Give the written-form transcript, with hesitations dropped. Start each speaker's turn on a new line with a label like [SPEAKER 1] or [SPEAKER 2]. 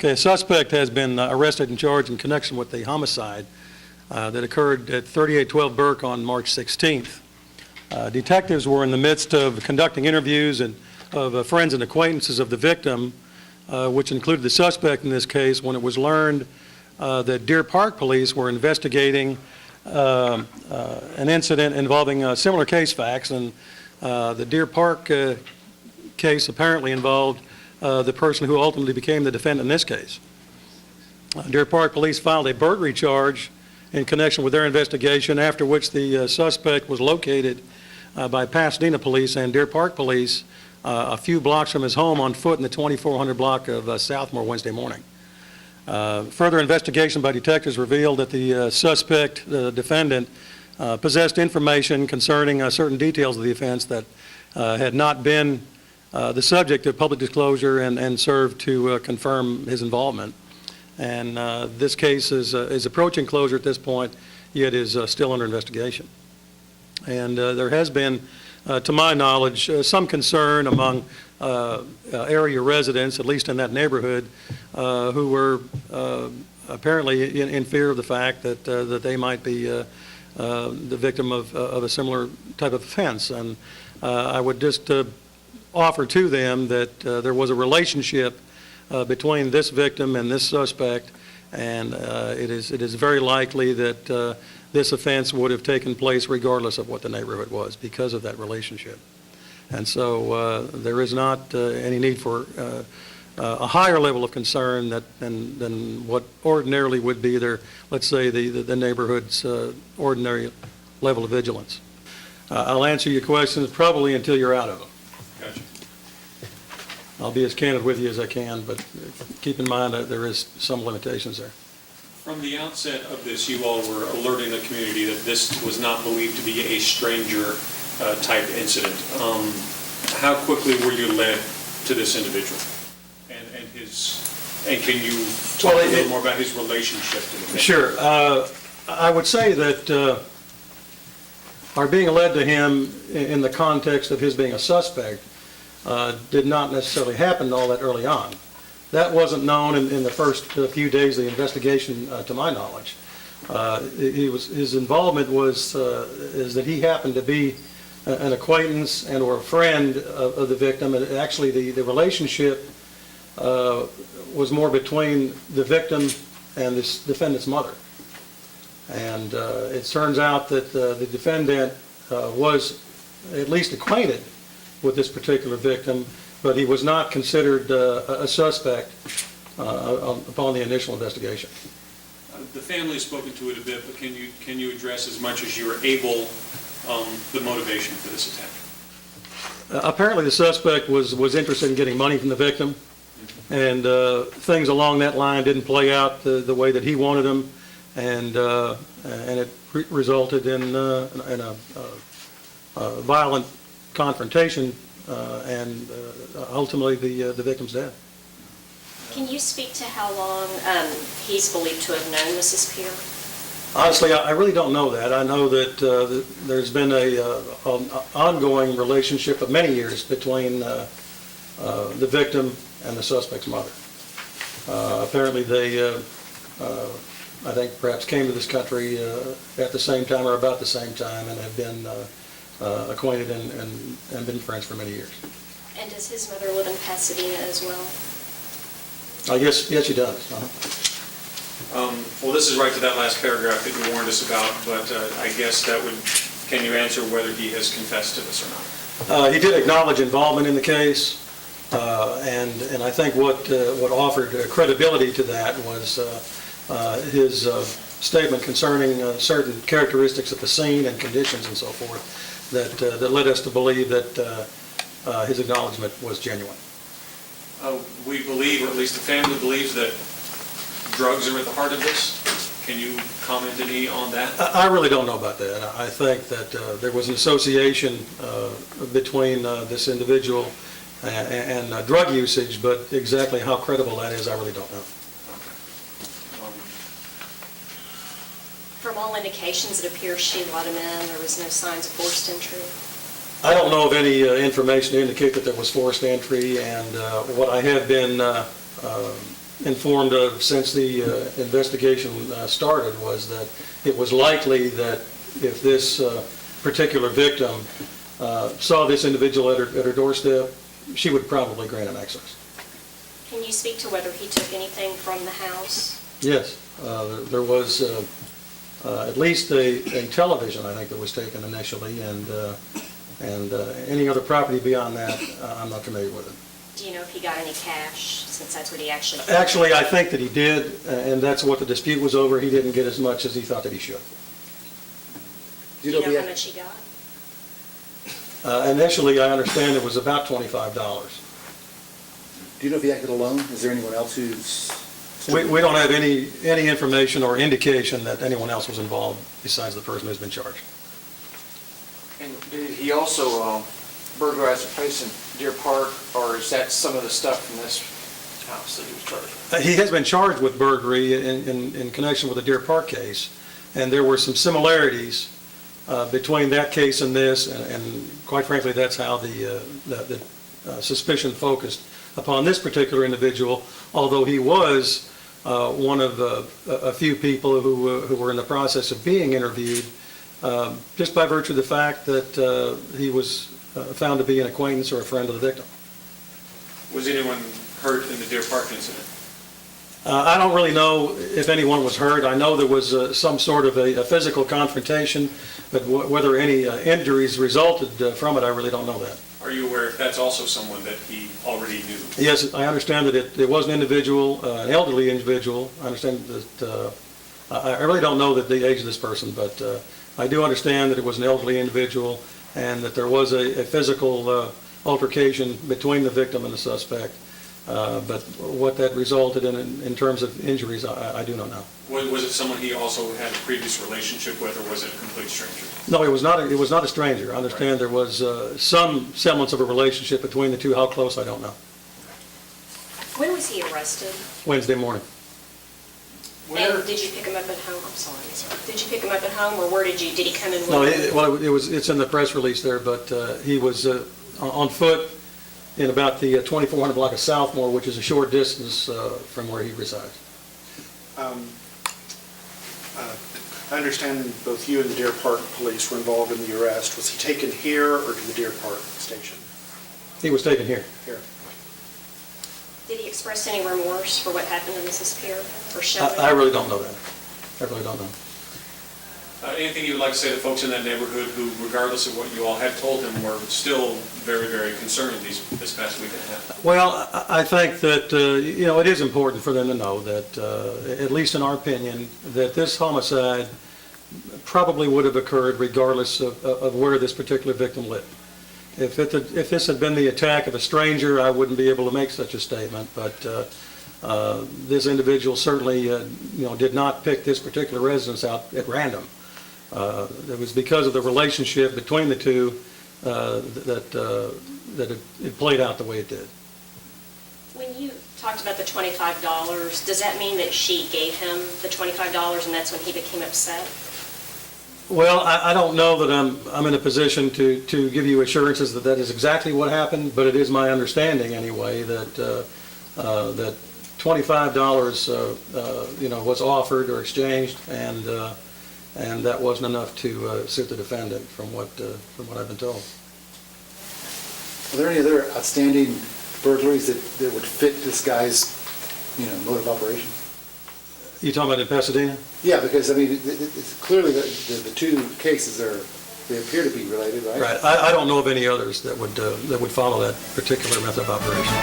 [SPEAKER 1] Okay, a suspect has been arrested and charged in connection with the homicide that occurred at 3812 Burke on March 16th. Detectives were in the midst of conducting interviews of friends and acquaintances of the victim, which included the suspect in this case, when it was learned that Deer Park police were investigating an incident involving similar case facts, and the Deer Park case apparently involved the person who ultimately became the defendant in this case. Deer Park police filed a burglary charge in connection with their investigation, after which the suspect was located by Pasadena police and Deer Park police a few blocks from his home on foot in the 2400 block of Southmore Wednesday morning. Further investigation by detectives revealed that the suspect, the defendant, possessed information concerning certain details of the offense that had not been the subject of public disclosure and served to confirm his involvement. And this case is approaching closure at this point, yet is still under investigation. And there has been, to my knowledge, some concern among area residents, at least in that neighborhood, who were apparently in fear of the fact that they might be the victim of a similar type of offense. And I would just offer to them that there was a relationship between this victim and this suspect, and it is very likely that this offense would have taken place regardless of what the neighborhood was, because of that relationship. And so there is not any need for a higher level of concern than what ordinarily would be their, let's say, the neighborhood's ordinary level of vigilance. I'll answer your questions probably until you're out of them.
[SPEAKER 2] Gotcha.
[SPEAKER 1] I'll be as candid with you as I can, but keep in mind that there is some limitations there.
[SPEAKER 2] From the outset of this, you all were alerting the community that this was not believed to be a stranger type incident. How quickly were you led to this individual and can you talk a little more about his relationship to the victim?
[SPEAKER 1] Sure. I would say that our being led to him in the context of his being a suspect did not necessarily happen all that early on. That wasn't known in the first few days of the investigation, to my knowledge. His involvement is that he happened to be an acquaintance and or a friend of the victim, and actually the relationship was more between the victim and this defendant's mother. And it turns out that the defendant was at least acquainted with this particular victim, but he was not considered a suspect upon the initial investigation.
[SPEAKER 2] The family has spoken to it a bit, but can you address as much as you are able the motivation for this attack?
[SPEAKER 1] Apparently the suspect was interested in getting money from the victim, and things along that line didn't play out the way that he wanted them, and it resulted in a violent confrontation and ultimately the victim's death.
[SPEAKER 3] Can you speak to how long he's believed to have known Mrs. Peer?
[SPEAKER 1] Honestly, I really don't know that. I know that there's been an ongoing relationship of many years between the victim and the suspect's mother. Apparently they, I think, perhaps came to this country at the same time or about the same time, and have been acquainted and been friends for many years.
[SPEAKER 3] And does his mother live in Pasadena as well?
[SPEAKER 1] Yes, she does.
[SPEAKER 2] Well, this is right to that last paragraph that you warned us about, but I guess that would, can you answer whether he has confessed to this or not?
[SPEAKER 1] He did acknowledge involvement in the case, and I think what offered credibility to that was his statement concerning certain characteristics of the scene and conditions and so forth that led us to believe that his acknowledgement was genuine.
[SPEAKER 2] We believe, or at least the family believes, that drugs are at the heart of this. Can you comment any on that?
[SPEAKER 1] I really don't know about that. I think that there was an association between this individual and drug usage, but exactly how credible that is, I really don't know.
[SPEAKER 3] From all indications, it appears she let him in. There was no signs of forced entry.
[SPEAKER 1] I don't know of any information to indicate that there was forced entry, and what I have been informed of since the investigation started was that it was likely that if this particular victim saw this individual at her doorstep, she would probably grant him access.
[SPEAKER 3] Can you speak to whether he took anything from the house?
[SPEAKER 1] Yes, there was at least a television, I think, that was taken initially, and any other property beyond that, I'm not familiar with it.
[SPEAKER 3] Do you know if he got any cash, since that's what he actually...
[SPEAKER 1] Actually, I think that he did, and that's what the dispute was over. He didn't get as much as he thought that he should.
[SPEAKER 3] Do you know how much he got?
[SPEAKER 1] Initially, I understand it was about $25.
[SPEAKER 4] Do you know if he acted alone? Is there anyone else who's...
[SPEAKER 1] We don't have any information or indication that anyone else was involved besides the person who's been charged.
[SPEAKER 5] And did he also burglarize a place in Deer Park, or is that some of the stuff from this house that he was charged with?
[SPEAKER 1] He has been charged with burglary in connection with the Deer Park case, and there were some similarities between that case and this, and quite frankly, that's how the suspicion focused upon this particular individual, although he was one of a few people who were in the process of being interviewed, just by virtue of the fact that he was found to be an acquaintance or a friend of the victim.
[SPEAKER 2] Was anyone hurt in the Deer Park incident?
[SPEAKER 1] I don't really know if anyone was hurt. I know there was some sort of a physical confrontation, but whether any injuries resulted from it, I really don't know that.
[SPEAKER 2] Are you aware if that's also someone that he already knew?
[SPEAKER 1] Yes, I understand that it was an individual, an elderly individual. I understand that, I really don't know the age of this person, but I do understand that it was an elderly individual and that there was a physical altercation between the victim and the suspect. But what that resulted in terms of injuries, I do not know.
[SPEAKER 2] Was it someone he also had a previous relationship with, or was it a complete stranger?
[SPEAKER 1] No, it was not a stranger. I understand there was some semblance of a relationship between the two. How close, I don't know.
[SPEAKER 3] When was he arrested?
[SPEAKER 1] Wednesday morning.
[SPEAKER 3] And did you pick him up at home? I'm sorry. Did you pick him up at home, or did he come in with
[SPEAKER 1] No,
[SPEAKER 3] you?
[SPEAKER 1] it's in the press release there, but he was on foot in about the 2400 block of Southmore, which is a short distance from where he resides.
[SPEAKER 6] I understand both you and the Deer Park Police were involved in the arrest. Was he taken here or to the Deer Park station?
[SPEAKER 1] He was taken here.
[SPEAKER 6] Here.
[SPEAKER 3] Did he express any remorse for what happened to Mrs. Pierre, or show it?
[SPEAKER 1] I really don't know that. I really don't know.
[SPEAKER 2] Anything you would like to say to folks in that neighborhood who, regardless of what you all had told him, were still very, very concerned this past week and a half?
[SPEAKER 1] Well, I think that, it is important for them to know that, at least in our opinion, that this homicide probably would have occurred regardless of where this particular victim lived. If this had been the attack of a stranger, I wouldn't be able to make such a statement, but this individual certainly, did not pick this particular residence out at random. It was because of the relationship between the two that it played out the way it did.
[SPEAKER 3] When you talked about the $25, does that mean that she gave him the $25 and that's when he became upset?
[SPEAKER 1] Well, I don't know that I'm in a position to give you assurances that that is exactly what happened, but it is my understanding anyway that that $25 was offered or exchanged, and that wasn't enough to suit the defendant from what I've been told.
[SPEAKER 4] Are there any other outstanding burglaries that would fit this guy's, mode of operation?
[SPEAKER 1] You talking about in Pasadena?
[SPEAKER 4] Yeah, because, it's clearly the two cases they appear to be related, right?
[SPEAKER 1] Right. I don't know of any others that would follow that particular method of operation.